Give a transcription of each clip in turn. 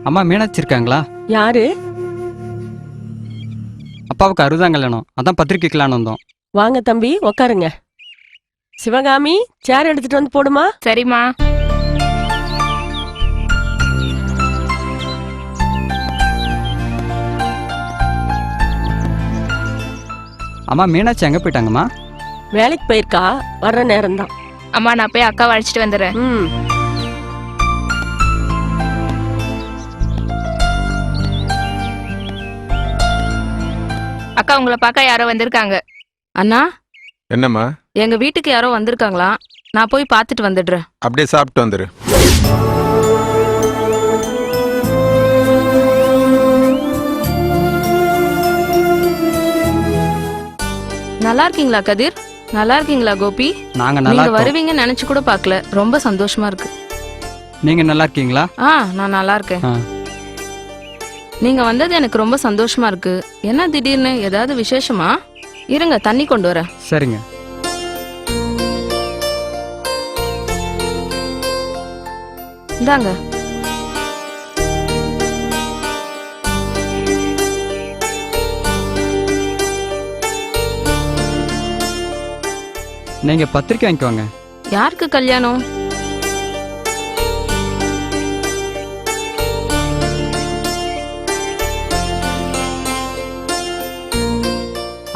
அம்மா மீனாட்சி இருக்காங்களா? யாரு? அப்பாவுக்கு 60ஆம் கல்யாணம், அதான் பத்திரிக்கைக்கலான்னு வந்தோம். வாங்க தம்பி உக்காருங்க. சிவகாமி சேர் எடுத்துட்டு வந்து போடுமா. சரிம்மா. அம்மா மீனாட்சி எங்க போயிட்டாங்கம்மா? வேலைக்கு போயிருக்கா, வர்ற நேரம்தான். அம்மா நான் போய் அக்காவை அழைச்சிட்டு வந்துடுறேன். அக்கா உங்களை பார்க்க யாரோ வந்திருக்காங்க. அண்ணா, என்னம்மா? எங்க வீட்டுக்கு யாரோ வந்திருக்காங்களா, நான் போய் பார்த்துட்டு வந்துடுறேன். அப்படியே சாப்பிட்டு வந்துரு. நல்லா இருக்கீங்களா கதிர்? நல்லா இருக்கீங்களா கோபி? நாங்க நல்லா நீங்க இருக்கோம். வருவீங்கன்னு நினைச்சு கூட பார்க்கல. ரொம்ப சந்தோஷமா இருக்கு. நீங்க நல்லா இருக்கீங்களா? நான் நல்லா இருக்கேன். ஆ. நீங்க வந்தது எனக்கு ரொம்ப சந்தோஷமா இருக்கு. என்ன திடீர்னு, ஏதாவது விசேஷமா? இருங்க தண்ணி கொண்டு வரேன். சரிங்க. இந்தாங்க. நீங்க பத்திரிக்கை வாங்கிக்கோங்க. யாருக்கு கல்யாணம்?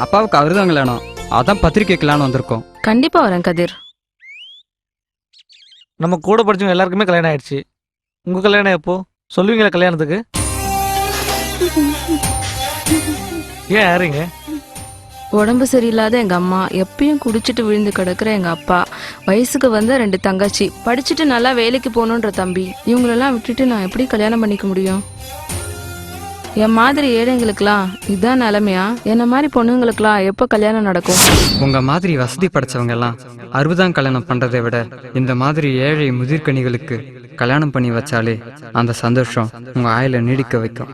அப்பாவுக்கு 60ஆம் கல்யாணம், அதான் பத்திரிக்கைக்கலான்னு வந்திருக்கோம். கண்டிப்பா வரேன் கதிர். நம்ம கூட படிச்சவங்க எல்லாருக்குமே கல்யாணம் ஆயிடுச்சு. உங்க கல்யாணம் எப்போ சொல்லுவீங்களா கல்யாணத்துக்கு? ஏன் யாருங்க? உடம்பு சரியில்லாத எங்க அம்மா, எப்பயும் குடிச்சிட்டு விழுந்து கிடக்குற எங்க அப்பா, வயசுக்கு வந்த 2 தங்கச்சி, படிச்சுட்டு நல்லா வேலைக்கு போகணுன்ற தம்பி, இவங்களெல்லாம் விட்டுட்டு நான் எப்படி கல்யாணம் பண்ணிக்க முடியும்? என் மாதிரி ஏழைங்களுக்கெல்லாம் இதான் நிலைமையா? என்ன மாதிரி பொண்ணுங்களுக்கெல்லாம் எப்போ கல்யாணம் நடக்கும்? உங்க மாதிரி வசதி படைச்சவங்க எல்லாம் 60ஆம் கல்யாணம் பண்றதை விட இந்த மாதிரி ஏழை முதிர்கனிகளுக்கு கல்யாணம் பண்ணி வச்சாலே அந்த சந்தோஷம் உங்க ஆயில நீடிக்க வைக்கும்.